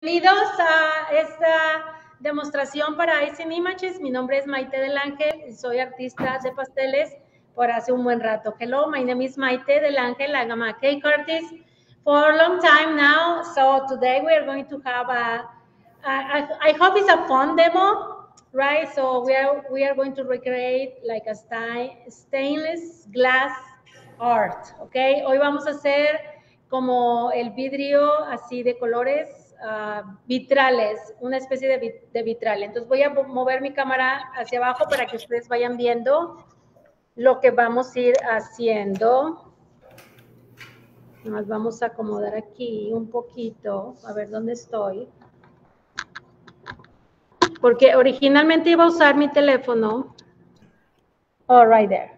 Bienvenidos a esta demostración para Icing Images. Mi nombre es Maythe del Ángel y soy artista de pasteles por hace un buen rato. Hello, my name is Maythe del Ángel. I'm a cake artist for a long time now. So today we are going to have I hope it's a fun demo, right? So we are going to recreate like a stainless glass art, okay? Hoy vamos a hacer como el vidrio así de colores vitrales, una especie de vitral. Entonces voy a mover mi cámara hacia abajo para que ustedes vayan viendo lo que vamos a ir haciendo. Nos vamos a acomodar aquí un poquito, a ver dónde estoy. Porque originalmente iba a usar mi teléfono. Oh, right there.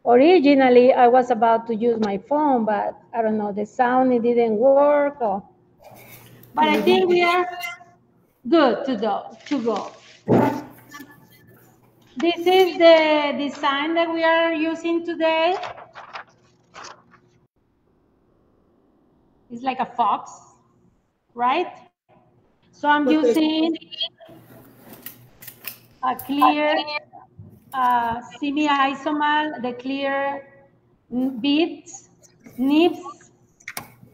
Originally, I was about to use my phone, but I don't know, the sound, it didn't work. But I think we are good to go. This is the design that we are using today. It's like a fox, right? So I'm using a clear Simi Isomalt, the clear beads, nibs.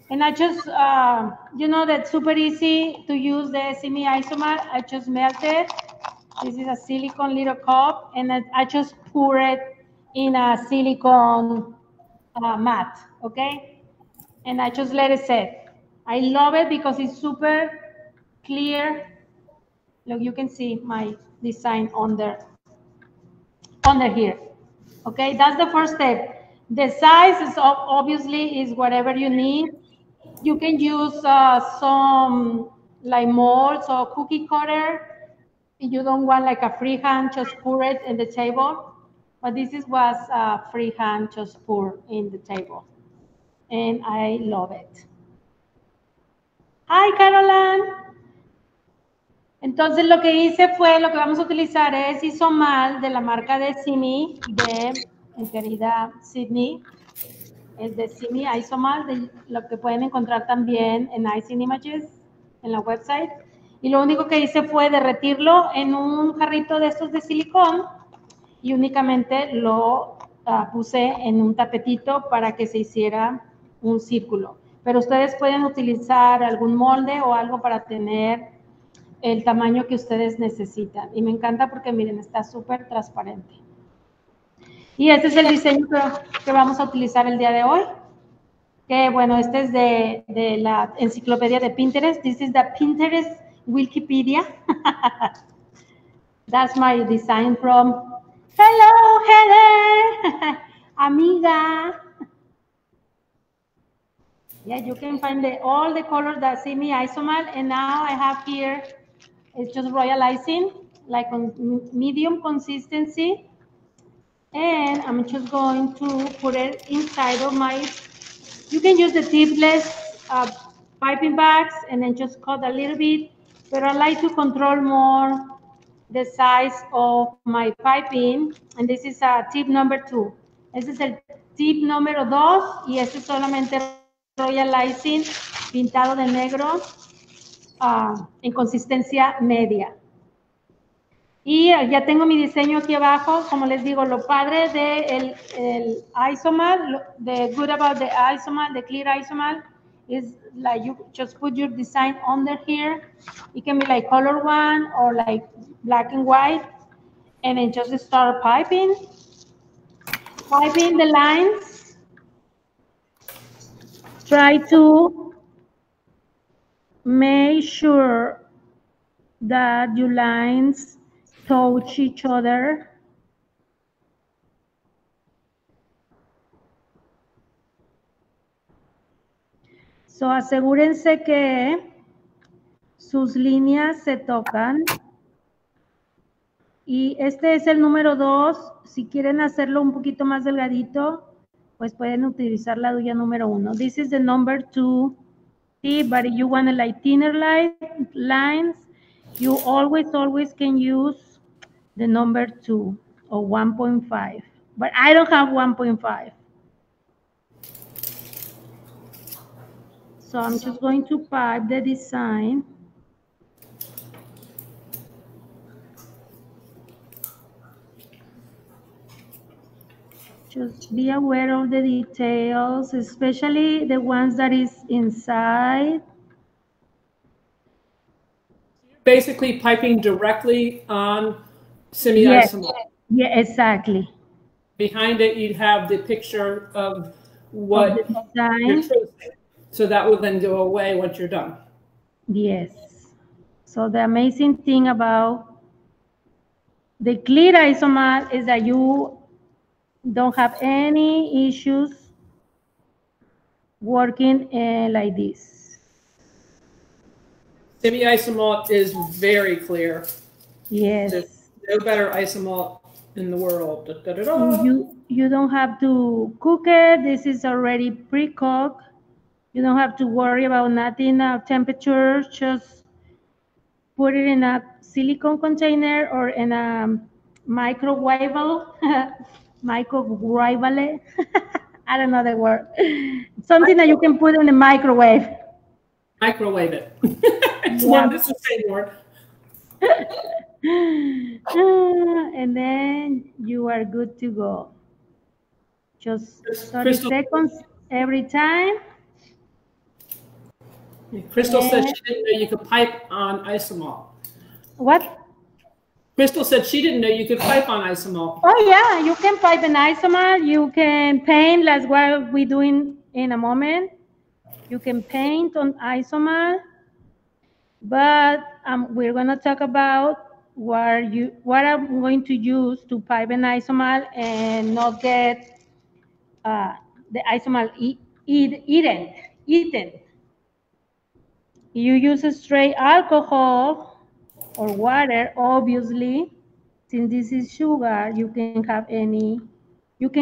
And I just, you know, that's super easy to use the Simi Isomalt. I just melted. This is a silicone little cup, and I just pour it in a silicone mat, okay? And I just let it sit. I love it because it's super clear. Look, you can see my design under here. Okay, that's the first step. The size is obviously is whatever you need. You can use some like molds or cookie cutter. If you don't want like a freehand, just pour it in the table. But this was freehand, just pour in the table. And I love it. Hi, Caroline. Entonces lo que hice fue, lo que vamos a utilizar es Isomalt de la marca de Simi, de mi querida Sydney. Es de Simi Isomalt, de lo que pueden encontrar también en Icing Images, en la website. Y lo único que hice fue derretirlo en un jarrito de estos de silicón y únicamente lo puse en un tapetito para que se hiciera un círculo. Pero ustedes pueden utilizar algún molde o algo para tener el tamaño que ustedes necesitan. Y me encanta porque, miren, está súper transparente. Y este es el diseño que vamos a utilizar el día de hoy. Que, bueno, este es de la enciclopedia de Pinterest. This is the Pinterest Wikipedia. That's my design from... Hello, Heather! Amiga! Yeah, you can find all the colors that Simi Isomalt. And now I have here, it's just royal icing, like on medium consistency. And I'm just going to put it inside of my... You can use the tipless piping bags and then just cut a little bit. But I like to control more the size of my piping. And this is tip number 2. Este es el tip número 2. Y este es solamente royal icing pintado de negro en consistencia media. Y ya tengo mi diseño aquí abajo. Como les digo, lo padre de el Isomalt, the good about the Isomalt, the clear Isomalt, is like you just put your design under here. It can be like color one or like black and white. And then just start piping the lines. Try to make sure that your lines touch each other. So asegúrense que sus líneas se tocan. Y este es el número 2. Si quieren hacerlo un poquito más delgadito, pues pueden utilizar la duya número 1. This is the number 2 tip, but if you want to like thinner lines, you always can use the number 2 or 1.5. But I don't have 1.5. So I'm just going to pipe the design. Just be aware of the details, especially the ones that is inside. Basically piping directly on Simi Yes. Isomalt. Yeah, exactly. Behind it, you'd have the picture of what Of the design. you're tracing. So that will then go away once you're done. Yes. So the amazing thing about the clear isomat is that you don't have any issues working like this. Simi Isomalt is very clear. Yes. There's no better isomalt in the world. Da, da, da, da. You don't have to cook it. This is already pre-cooked. You don't have to worry about nothing temperature. Just put it in a silicone container or in a microwavable. Microwavable. I don't know the word. Something that you can put in the microwave. Microwave it. It's one, this is the same word. And then you are good to go. Just 30 seconds every time. Crystal said she didn't know you could pipe on isomalt. What? Crystal said she didn't know you could pipe on isomalt. Oh yeah, you can pipe an isomalt. You can paint. That's what we're doing in a moment. You can paint on isomalt, but we're gonna talk about what I'm going to use to pipe an isomalt and not get the isomalt eaten. You use a straight alcohol or water, obviously. Since this is sugar, you can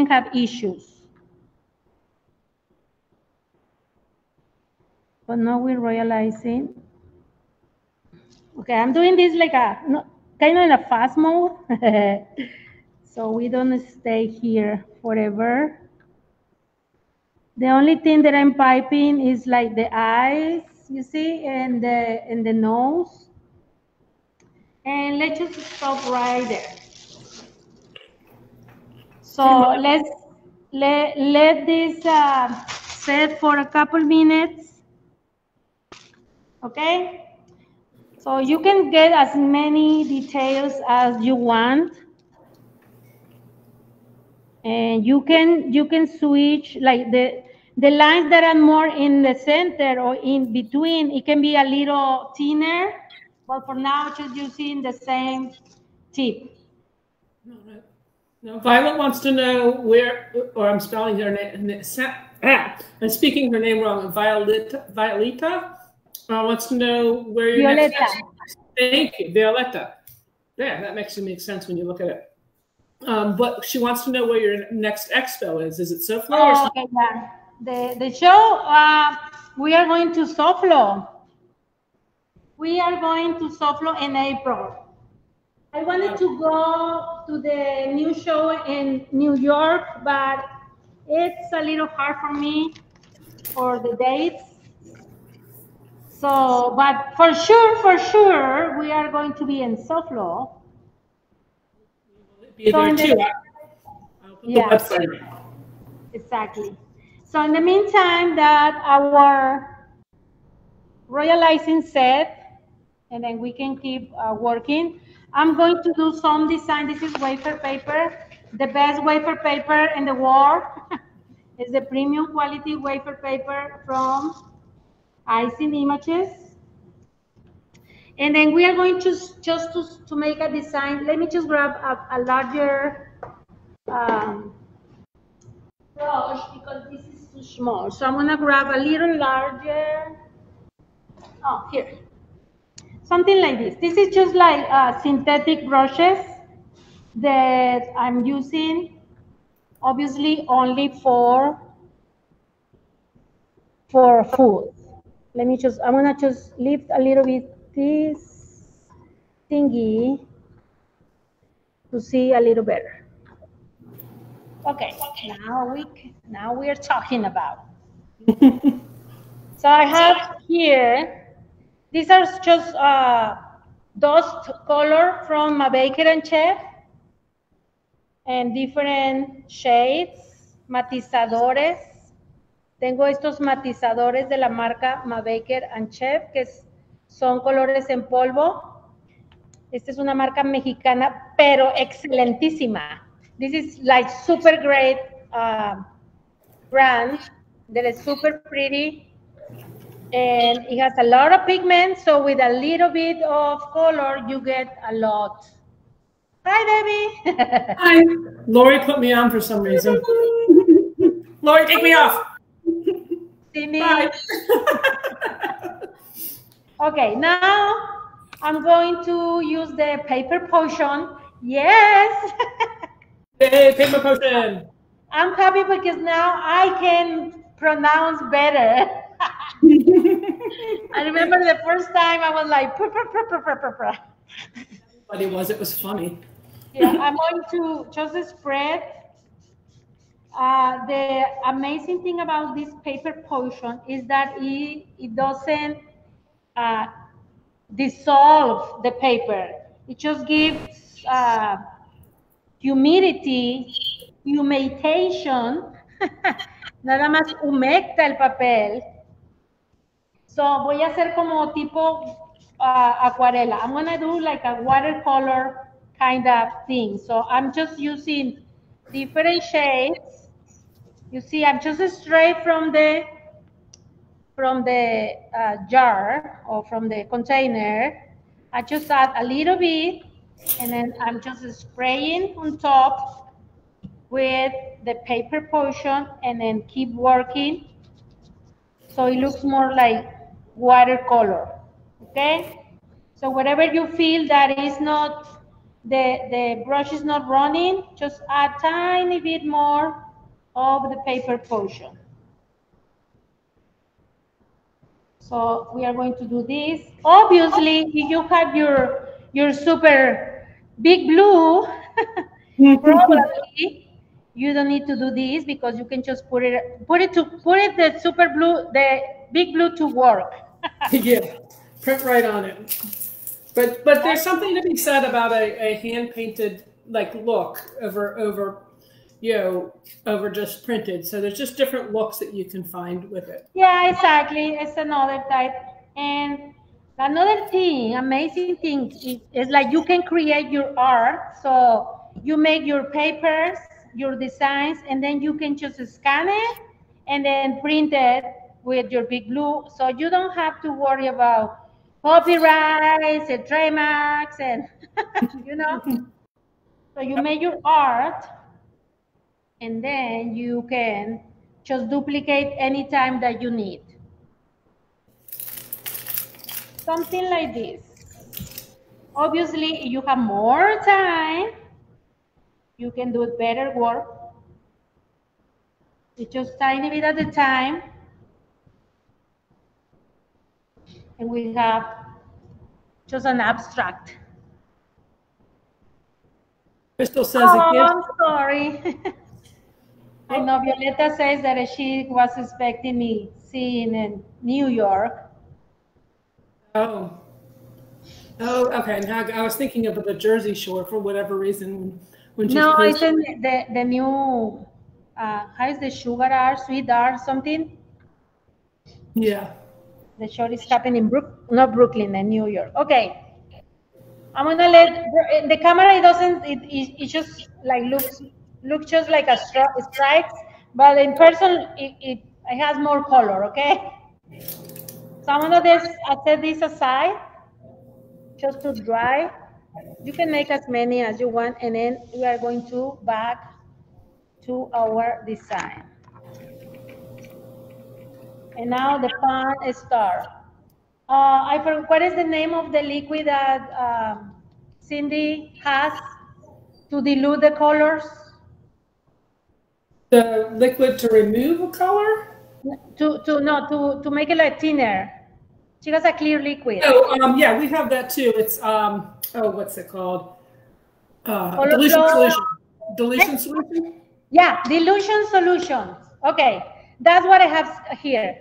have issues. But now we're realizing. Okay, I'm doing this like kind of in a fast mode. So we don't stay here forever. The only thing that I'm piping is like the eyes, you see, and the nose. And let's just stop right there. So let this set for a couple minutes. Okay? So you can get as many details as you want. And you can switch like the lines that are more in the center or in between, it can be a little thinner, but for now just using the same tip. Now, Violet wants to know where, or I'm spelling her name, I'm speaking her name wrong. Violeta wants to know where your Violeta. next. Thank you, Violeta. Yeah, that actually makes sense when you look at it. But she wants to know where your next expo is. Is it SoFlo or something? Okay, yeah. The show, we are going to SoFlo. We are going to SoFlo in April. I wanted to go to the new show in New York, but it's a little hard for me for the dates. So, but for sure, we are going to be in SoFlo. Be there too. Yeah, exactly. So in the meantime, that our royalizing set, and then we can keep working. I'm going to do some design. This is wafer paper. The best wafer paper in the world is the premium quality wafer paper from Icing Images. And then we are going to just to make a design. Let me just grab a larger brush because this is too small. So I'm gonna grab a little larger. Oh, here. Something like this. This is just like synthetic brushes that I'm using, obviously only for food. Let me I'm gonna just lift a little bit this thingy to see a little better. Okay, now we are talking about. So I have here, these are just dust color from Maythe and Chef and different shades, matizadores. Tengo estos matizadores de la marca Maythe and Chef, que son colores en polvo. Esta es una marca mexicana, pero excelentísima. This is like super great brand that is super pretty. And it has a lot of pigment, so with a little bit of color, you get a lot. Hi, baby. Hi. Lori put me on for some reason. Lori, take me off. Simi. Bye. Okay, now I'm going to use the paper potion. Yes. Hey, paper potion. I'm happy because now I can pronounce better. I remember the first time I was like, But it was funny. Yeah, I'm going to just spread. The amazing thing about this paper potion is that it doesn't dissolve the paper. It just gives humidity, humectation. Nada más humecta el papel. So voy a hacer como tipo acuarela. I'm gonna do like a watercolor kind of thing. So I'm just using different shades. You see, I'm just straight from the jar or from the container. I just add a little bit, and then I'm just spraying on top with the paper potion, and then keep working so it looks more like watercolor. Okay, so whatever you feel that is not the brush is not running, just add tiny bit more of the paper potion. So we are going to do this. Obviously, if you have your super big blue, probably you don't need to do this because you can just put the super blue, the big blue to work. Yeah, print right on it. But there's something to be said about a hand painted like look over just printed. So there's just different looks that you can find with it. Yeah, exactly. It's another type. And another thing, amazing thing is like you can create your art. So you make your papers, your designs, and then you can just scan it and then print it with your big blue. So you don't have to worry about copyrights and trademarks and, you know. So you make your art, and then you can just duplicate anytime that you need. Something like this. Obviously, if you have more time, you can do it better work. It's just tiny bit at a time. And we have just an abstract. Crystal says I'm sorry. I know Violeta says that she was expecting me seeing in New York. Oh, okay. Now I was thinking of the Jersey Shore for whatever reason. When no, it's in the new, how is the sugar art, sweet art, something? Yeah. The show is happening in not Brooklyn, in New York. Okay. I'm gonna let the camera. It doesn't. It just like looks just like a stripes, but in person it has more color. Okay. So I'm gonna set this aside just to dry. You can make as many as you want, and then we are going to back to our design. And now the fun starts. I forgot what is the name of the liquid that Cindy has to dilute the colors? The liquid to remove a color? To make it like thinner. She has a clear liquid. Oh, yeah, we have that too. It's what's it called? Dilution solution. Dilution solution? Yeah, dilution solution. Okay, that's what I have here.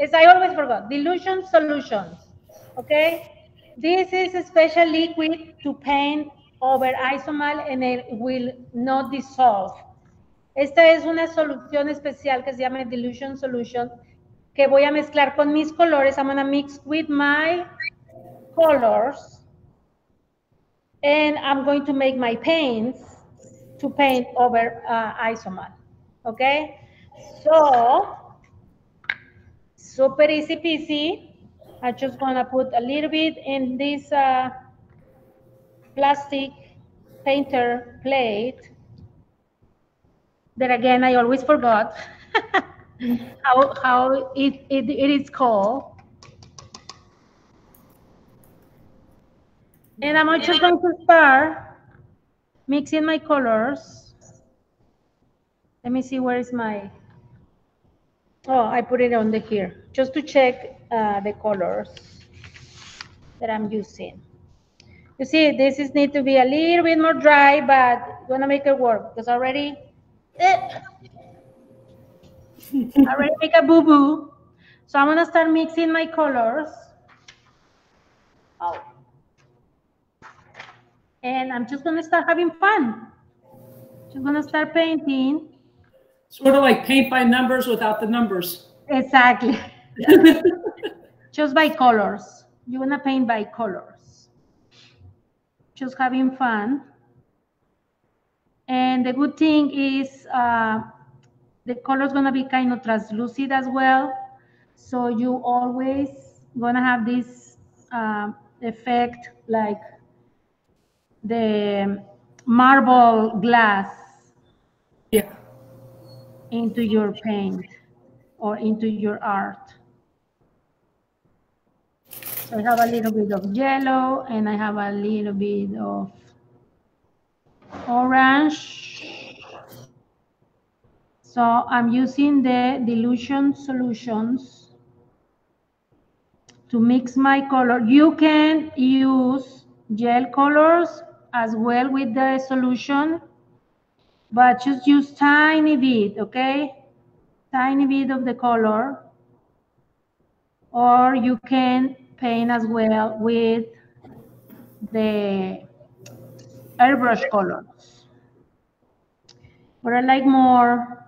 as I always forgot, Dilution Solutions, okay? This is a special liquid to paint over Isomalt and it will not dissolve. Esta es una solución especial que se llama Dilution Solution que voy a mezclar con mis colores. I'm going to mix with my colors and I'm going to make my paints to paint over Isomalt, okay? So, super easy peasy. I'm just gonna put a little bit in this plastic painter plate that again I always forgot how it is called. And I'm just going to start mixing my colors. Let me see where is my, oh, I put it on the here, just to check the colors that I'm using. You see, this is need to be a little bit more dry, but gonna make it work because already make a boo-boo. So I'm gonna start mixing my colors. Oh. And I'm just gonna start having fun. Just gonna start painting. Sort of like paint by numbers without the numbers. Exactly. Just by colors. You're gonna paint by colors. Just having fun. And the good thing is the color is gonna be kind of translucent as well. So you always gonna have this effect like the marble glass into your paint or into your art. So I have a little bit of yellow and I have a little bit of orange. So I'm using the Dilution Solutions to mix my color. You can use gel colors as well with the solution, but just use tiny bit, okay? Tiny bit of the color. Or you can paint as well with the airbrush colors. But I like more,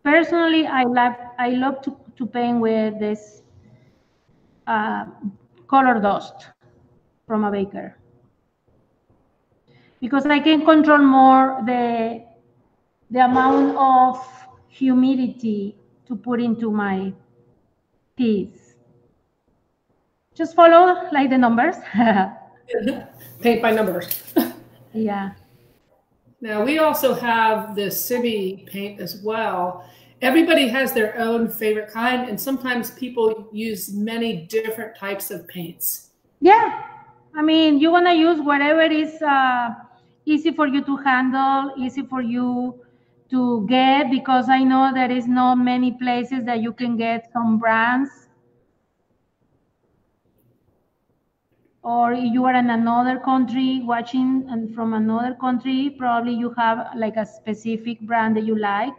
personally, I love to paint with this color dust from a baker. Because I can control more the amount of humidity to put into my piece. Just follow like the numbers. Paint by numbers. Yeah. Now we also have the Simi paint as well. Everybody has their own favorite kind, and sometimes people use many different types of paints. Yeah. I mean, you want to use whatever is easy for you to handle, easy for you to get, because I know there is not many places that you can get some brands. Or you are in another country watching and from another country, probably you have like a specific brand that you like.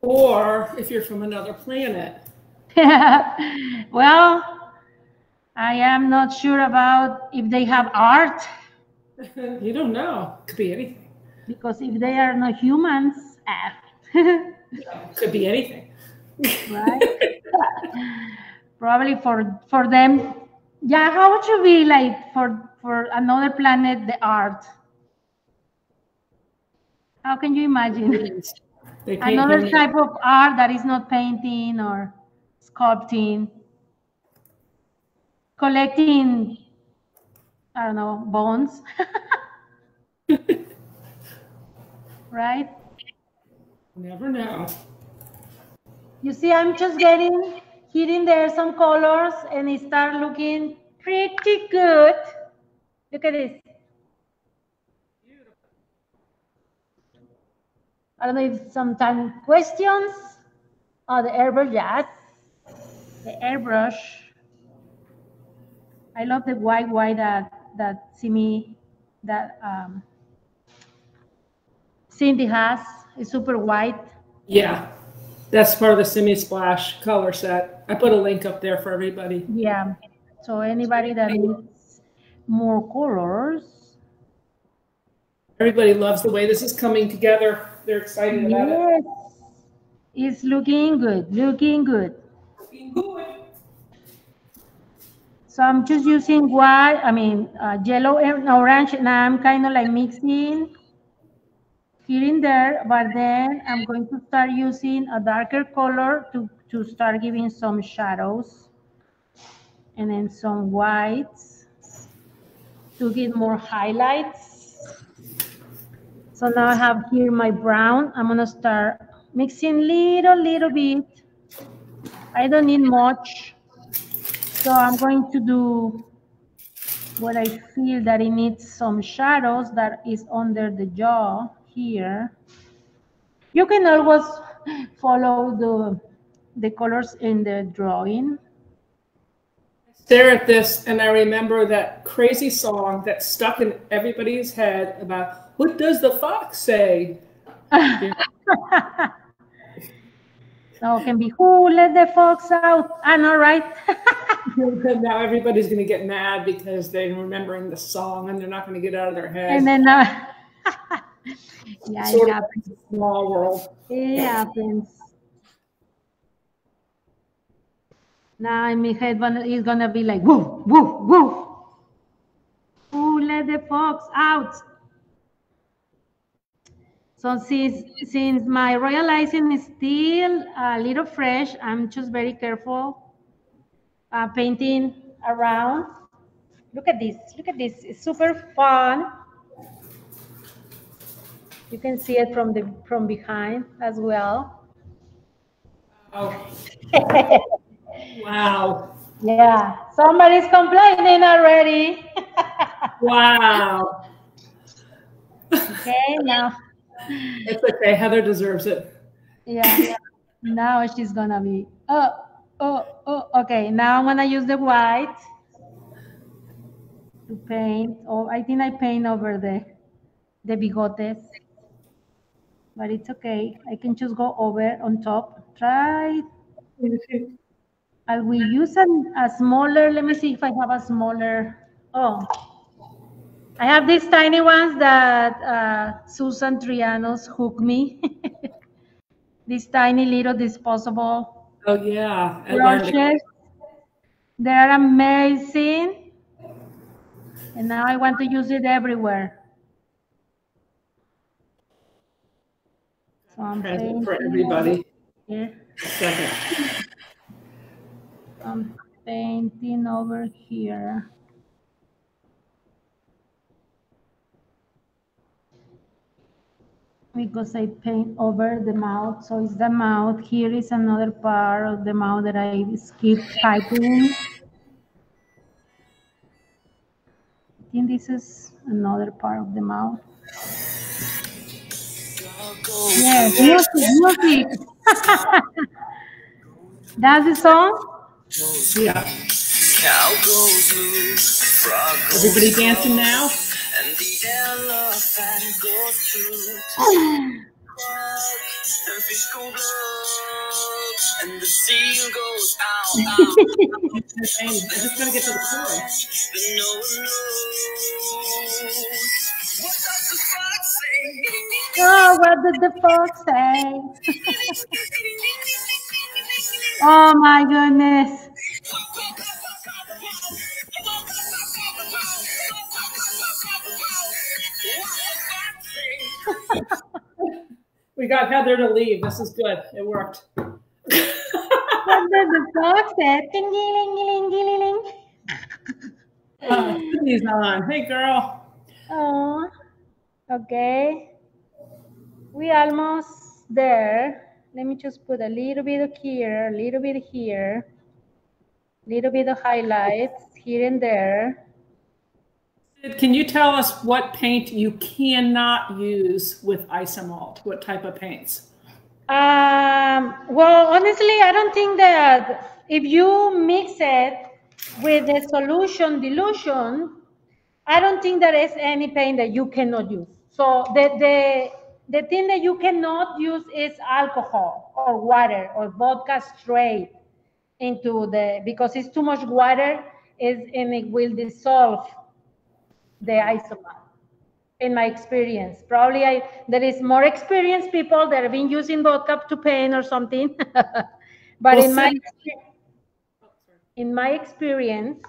Or if you're from another planet. Well, I am not sure about if they have art. You don't know. Could be anything. Because if they are not humans, could be anything. Right? Probably for them. Yeah, how would you be like for another planet, the art? How can you imagine? Another type of art that is not painting or sculpting, collecting, I don't know, bones. Right? Never know. You see, I'm just hitting there some colors and it start looking pretty good. Look at this. Beautiful. I don't know if sometimes questions. Oh, the airbrush, yes. The airbrush. I love the white that Simi, that Cindy has. It's super white. Yeah, That's part of the Simi Splash color set. I put a link up there for everybody. Yeah. So anybody that needs more colors. Everybody loves the way this is coming together. They're excited about it. It's looking good, looking good. Looking good. So I'm just using white, yellow and orange, and I'm kind of like mixing here and there, but then I'm going to start using a darker color to start giving some shadows, and then some whites to give more highlights. So now I have here my brown. I'm gonna start mixing little bit. I don't need much. So I'm going to do what I feel that it needs some shadows that is under the jaw here. You can always follow the colors in the drawing. I stare at this and I remember that crazy song that stuck in everybody's head about, what does the fox say? So it can be, who let the fox out? I know, right? Now everybody's going to get mad because they're remembering the song and they're not going to get out of their head. And then, yeah, sort it happens. of a small world. It happens. Now in my head, it's going to be like, woo, woo, woo. Who let the fox out? So since my royal icing is still a little fresh, I'm just very careful painting around. Look at this, it's super fun. You can see it from behind as well. Oh. Wow. Yeah, somebody's complaining already. Wow. Okay, now. It's okay, Heather deserves it. Yeah. Now she's gonna be, okay, now I'm gonna use the white to paint. Oh, I think I paint over the bigotes, but it's okay. I can just go over on top. Try. I will use a smaller, let me see if I have a smaller. Oh, I have these tiny ones that Susan Trianos hooked me. These tiny little disposable brushes. They're amazing. And now I want to use it everywhere. So I'm painting for everybody. Here. Second. I'm painting over here. Because I paint over the mouth, so it's the mouth. Here is another part of the mouth that I skipped typing. I think this is another part of the mouth. Yes, music. That's the song? Yeah. Everybody dancing now? And the elephant goes through and fish go blood and the seal goes out. I just gotta get to the chorus. But no one knows. What does the fox say? Oh, what did the fox say? Oh my goodness. We got Heather to leave. This is good. It worked. What did the fox say? He's on. Hey, girl. Oh, okay. We almost there. Let me just put a little bit here, a little bit here, a little bit of highlights here and there. Can you tell us what paint you cannot use with Isomalt? What type of paints? Well, honestly, I don't think that if you mix it with the solution dilution, I don't think there is any paint that you cannot use. So The thing that you cannot use is alcohol or water or vodka straight into the, because it's too much water and it will dissolve the isomer. In my experience, probably there is more experienced people that have been using vodka to paint or something, but well, in my experience,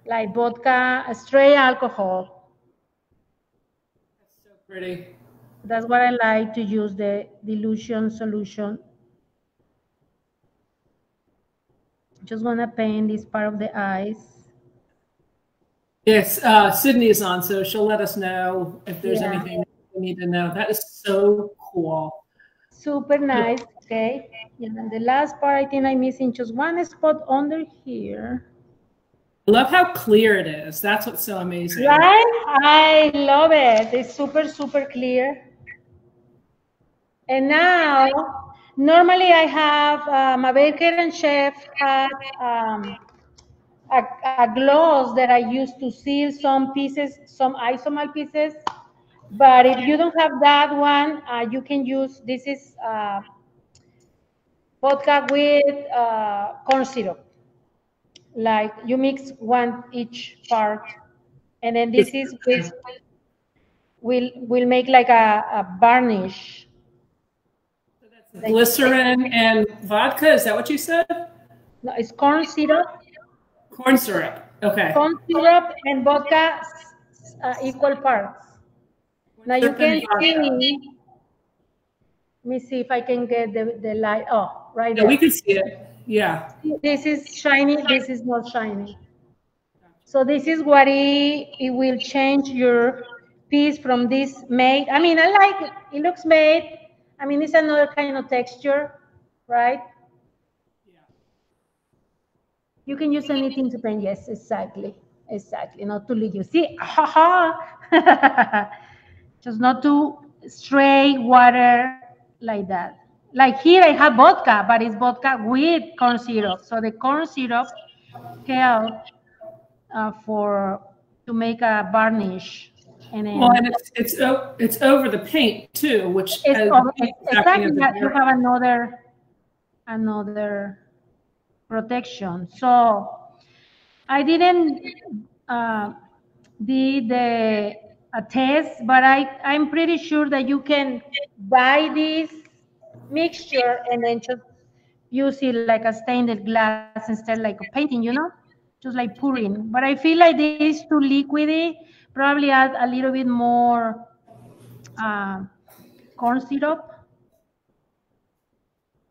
like vodka, straight alcohol. That's so pretty. That's what I like to use, the dilution solution. Just want to paint this part of the eyes. Yes, Sydney is on, so she'll let us know if there's anything we need to know. That is so cool. Super nice. Okay. And then the last part, I think I'm missing just one spot under here. I love how clear it is. That's what's so amazing. Right? I love it. It's super, super clear. And now, normally I have, my baker and chef had a gloss that I use to seal some pieces, some isomal pieces. But if you don't have that one, you can use, this is vodka with corn syrup. Like you mix one each part, and then this is will make like a varnish. So that's glycerin and vodka. Is that what you said? No, it's corn syrup. Corn syrup. Okay. Corn syrup and vodka equal parts. Now you can see. Let me see if I can get the light. Oh, right there. Yeah, we can see it. Yeah. This is shiny. This is not shiny. So this is what it will change your piece from this Maythe. I mean, I like it. It looks Maythe. I mean, it's another kind of texture, right? Yeah. You can use anything to paint. Yes, exactly. Exactly. Not to leave you. See? Ha-ha. Just not to stray water like that. Like here I have vodka, but it's vodka with corn syrup. So the corn syrup helps to make a varnish. And then, well, and it's over the paint too, which exactly that you have another protection. So I didn't did a test, but I'm pretty sure that you can buy this mixture and then just use it like a stained glass instead like a painting, you know, just like pouring. But I feel like this too liquidy. Probably add a little bit more corn syrup.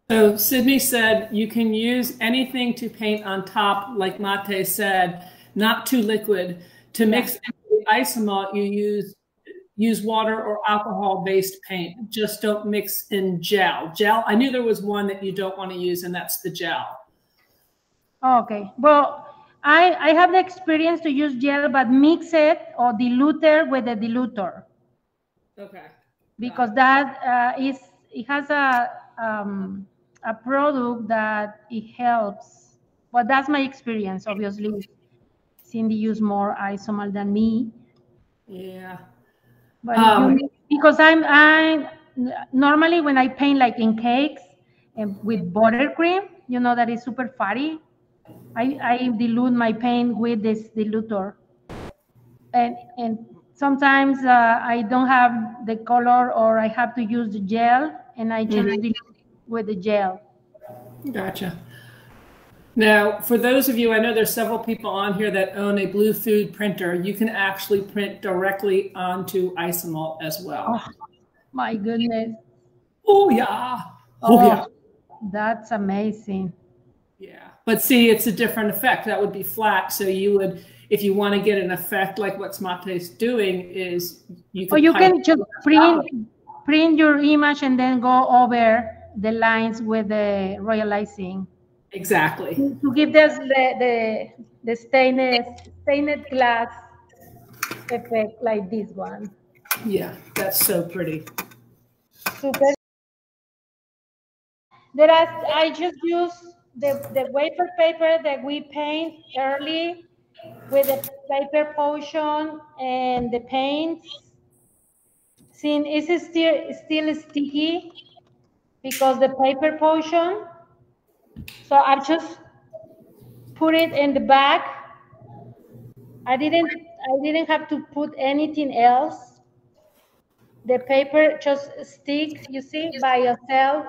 So Sydney said you can use anything to paint on top, like Maythe said, not too liquid. To mix the Isomalt, you use water or alcohol-based paint. Just don't mix in gel. Gel, I knew there was one that you don't want to use, and that's the gel. Okay. Well, I have the experience to use gel, but mix it or dilute it with a diluter. Okay. Because that it has a product that it helps. Well, that's my experience. Obviously, Cindy used more Isomalt than me. Yeah. But because I'm normally when I paint like in cakes and with buttercream, you know, that is super fatty. I dilute my paint with this diluter, and sometimes I don't have the color or I have to use the gel, and I just dilute with the gel. Gotcha. Now, for those of you, I know there's several people on here that own a Blue Food printer. You can actually print directly onto Isomalt as well. Oh, my goodness. Oh, yeah. Oh, yeah. That's amazing. Yeah. But see, it's a different effect. That would be flat. So you would, if you want to get an effect like what Maythe's doing, is you can, you can just print your image and then go over the lines with the royal icing. Exactly. To give us the stained glass effect like this one. Yeah, that's so pretty. Super. I just use the wafer paper that we paint early with the paper potion and the paints. Since it's still sticky because the paper portion, so I just put it in the back. I didn't have to put anything else. The paper just stick, you see, by yourself.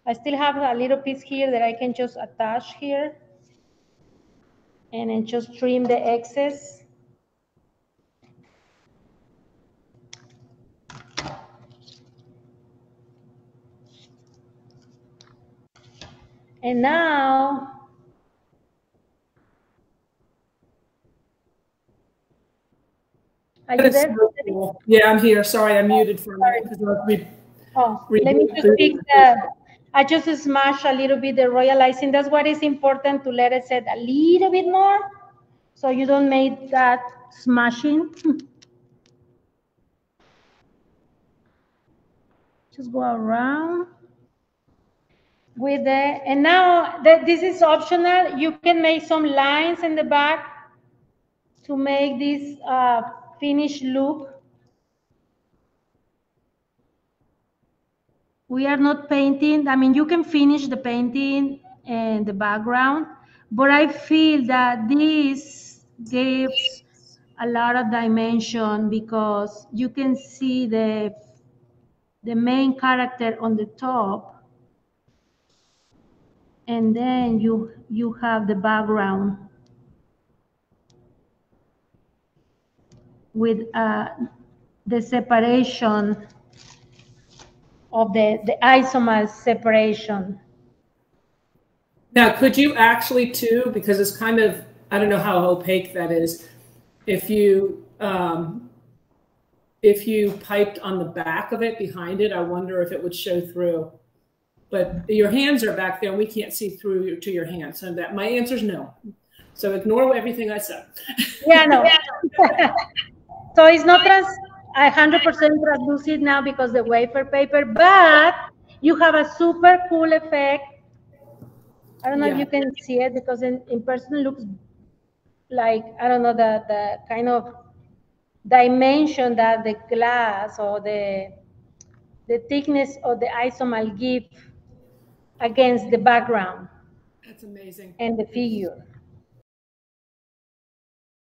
I still have a little piece here that I can just attach here and then just trim the excess. And now, are you there? So cool. Yeah, I'm here. Sorry, I muted for a minute. Let me just fix the, I just smashed a little bit the royal icing. That's what is important, to let it set a little bit more so you don't make that smashing. Just go around with the, and now that this is optional, you can make some lines in the back to make this finished look. We are not painting. I mean, you can finish the painting and the background, but I feel that this gives a lot of dimension because you can see the main character on the top, and then you have the background with the separation of the isomalt separation. Now, could you actually too, because it's kind of, I don't know how opaque that is, if you piped on the back of it, behind it, I wonder if it would show through. But your hands are back there and we can't see through to your hands. So that my answer is no. So ignore everything I said. Yeah, no. So it's not 100% translucent now because the wafer paper, but you have a super cool effect. I don't know if you can see it because in person it looks like, I don't know, the kind of dimension that the glass or the thickness of the isomalt give against the background. That's amazing. And the figure.